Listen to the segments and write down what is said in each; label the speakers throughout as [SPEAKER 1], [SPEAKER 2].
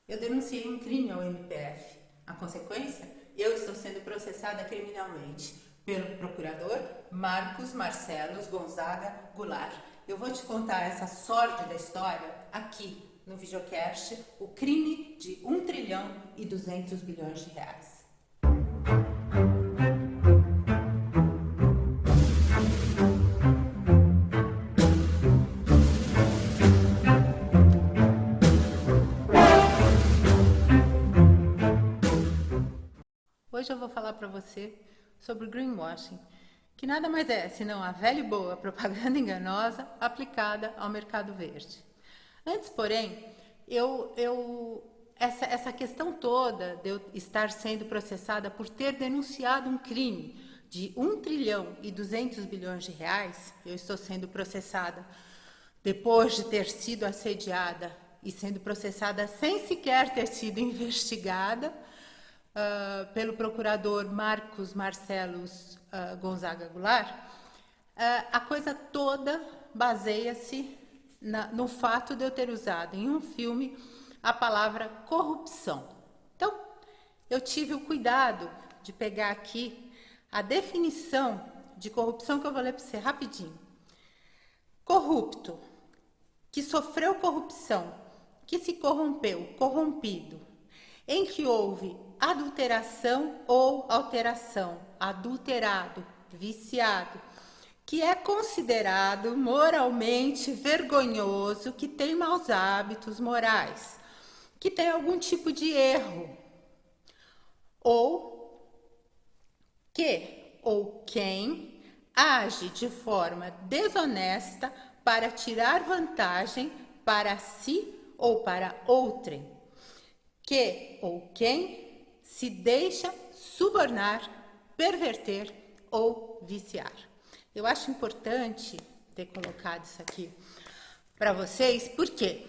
[SPEAKER 1] Eu denunciei um crime ao MPF. A consequência? Eu estou sendo processada criminalmente pelo procurador Marcos Marcelos Gonzaga Goulart. Eu vou te contar essa sórdida história aqui no videocast, o crime de 1 trilhão e 200 bilhões de reais. Hoje eu vou falar para você sobre o greenwashing, que nada mais é senão a velha e boa propaganda enganosa aplicada ao mercado verde. Antes, porém, essa questão toda de eu estar sendo processada por ter denunciado um crime de 1 trilhão e 200 bilhões de reais, eu estou sendo processada depois de ter sido assediada e sendo processada sem sequer ter sido investigada, pelo procurador Marcos Marcelos Gonzaga Goulart, a coisa toda baseia-se no fato de eu ter usado em um filme a palavra corrupção. Então, eu tive o cuidado de pegar aqui a definição de corrupção que eu vou ler para você rapidinho. Corrupto, que sofreu corrupção, que se corrompeu, corrompido, em que houve adulteração ou alteração, adulterado, viciado, que é considerado moralmente vergonhoso, que tem maus hábitos morais, que tem algum tipo de erro, ou quem age de forma desonesta para tirar vantagem para si ou para outrem, que ou quem se deixa subornar, perverter ou viciar. Eu acho importante ter colocado isso aqui para vocês, porque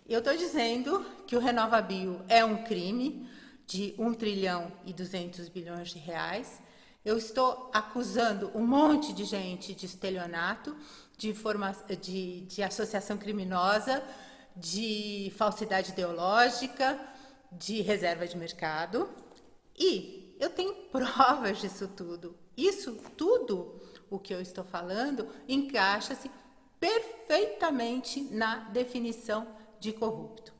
[SPEAKER 1] eu estou dizendo que o RenovaBio é um crime de 1 trilhão e 200 bilhões de reais. Eu estou acusando um monte de gente de estelionato, de associação criminosa, de falsidade ideológica, de reserva de mercado. E eu tenho provas disso tudo. Isso tudo, o que eu estou falando, encaixa-se perfeitamente na definição de corrupto.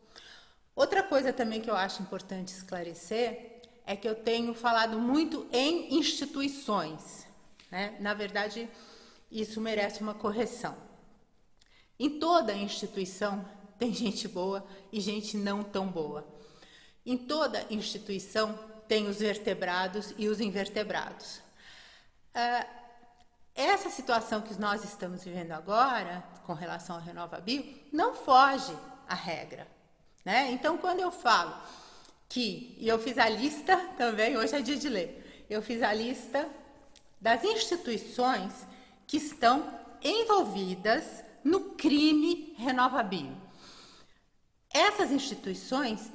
[SPEAKER 1] Outra coisa também que eu acho importante esclarecer é que eu tenho falado muito em instituições, né? Na verdade, isso merece uma correção. Em toda instituição tem gente boa e gente não tão boa. Em toda instituição tem os vertebrados e os invertebrados. Essa situação que nós estamos vivendo agora, com relação ao RenovaBio, não foge à regra, né? Então, quando eu falo e eu fiz a lista também, hoje é dia de ler, eu fiz a lista das instituições que estão envolvidas no crime RenovaBio. Nessas instituições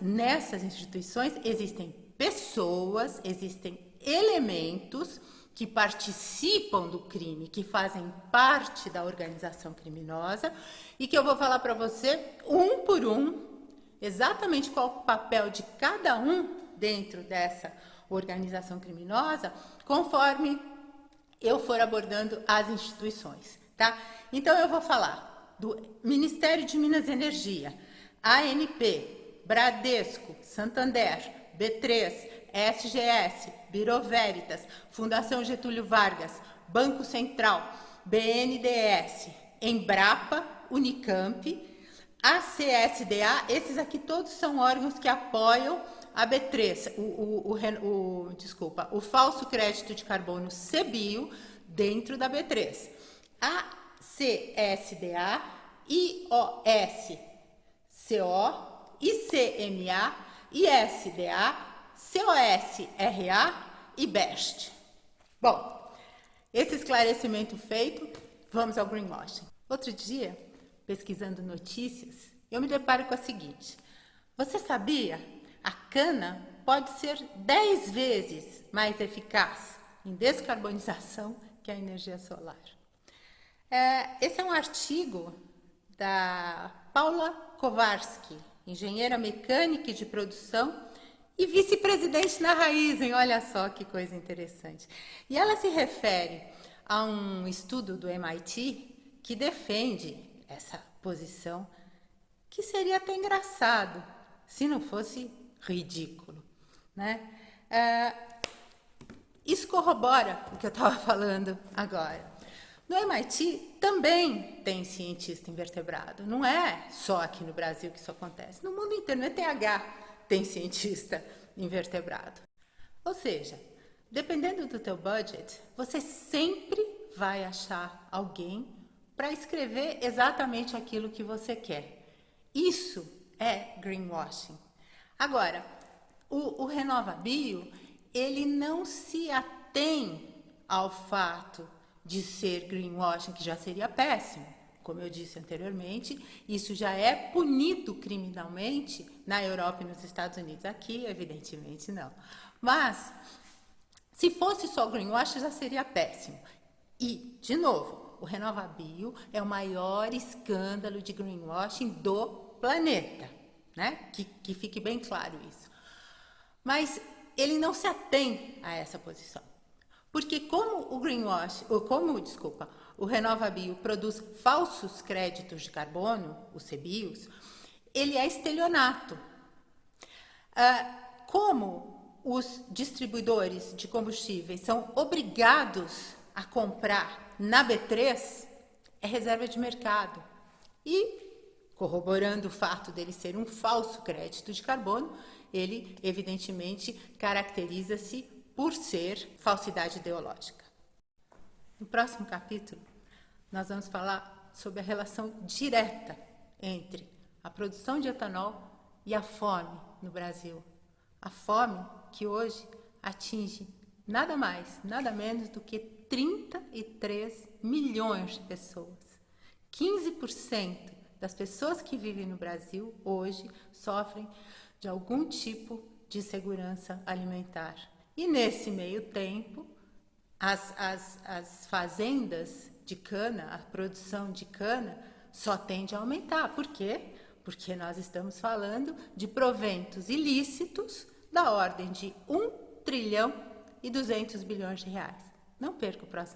[SPEAKER 1] existem pessoas, existem elementos que participam do crime, que fazem parte da organização criminosa, e que eu vou falar para você, um por um, exatamente qual o papel de cada um dentro dessa organização criminosa, conforme eu for abordando as instituições, tá? Então, eu vou falar do Ministério de Minas e Energia, ANP, Bradesco, Santander, B3, SGS, Bureau Veritas, Fundação Getúlio Vargas, Banco Central, BNDES, Embrapa, Unicamp, ACSDA, esses aqui todos são órgãos que apoiam a B3, o falso crédito de carbono CBio dentro da B3. A CSDA, IOS, CO, ICMA, ISDA, COSRA e BEST. Bom, esse esclarecimento feito, vamos ao greenwashing. Outro dia, pesquisando notícias, eu me deparo com a seguinte: você sabia? A cana pode ser 10 vezes mais eficaz em descarbonização que a energia solar. Esse é um artigo da Paula Kowarski, engenheira mecânica e de produção e vice-presidente na Raizen. Olha só que coisa interessante. E ela se refere a um estudo do MIT que defende essa posição, que seria até engraçado se não fosse ridículo, né? Isso corrobora o que eu estava falando agora. No MIT também tem cientista invertebrado. Não é só aqui no Brasil que isso acontece. No mundo inteiro, no ETH tem cientista invertebrado. Ou seja, dependendo do teu budget, você sempre vai achar alguém para escrever exatamente aquilo que você quer. Isso é greenwashing. Agora, o RenovaBio, ele não se atém ao fato de ser greenwashing, que já seria péssimo. Como eu disse anteriormente, isso já é punido criminalmente na Europa e nos Estados Unidos. Aqui, evidentemente, não. Mas, se fosse só greenwashing, já seria péssimo. E, de novo, o RenovaBio é o maior escândalo de greenwashing do planeta, né? Que fique bem claro isso. Mas ele não se atém a essa posição. Porque como o RenovaBio produz falsos créditos de carbono, os CBIOs, ele é estelionato. Como os distribuidores de combustíveis são obrigados a comprar na B3, é reserva de mercado. E, corroborando o fato dele ser um falso crédito de carbono, ele, evidentemente, caracteriza-se por ser falsidade ideológica. No próximo capítulo, nós vamos falar sobre a relação direta entre a produção de etanol e a fome no Brasil. A fome que hoje atinge nada mais, nada menos do que 33 milhões de pessoas. 15% das pessoas que vivem no Brasil hoje sofrem de algum tipo de insegurança alimentar. E nesse meio tempo, as fazendas de cana, a produção de cana, só tende a aumentar. Por quê? Porque nós estamos falando de proventos ilícitos da ordem de 1 trilhão e 200 bilhões de reais. Não perca o próximo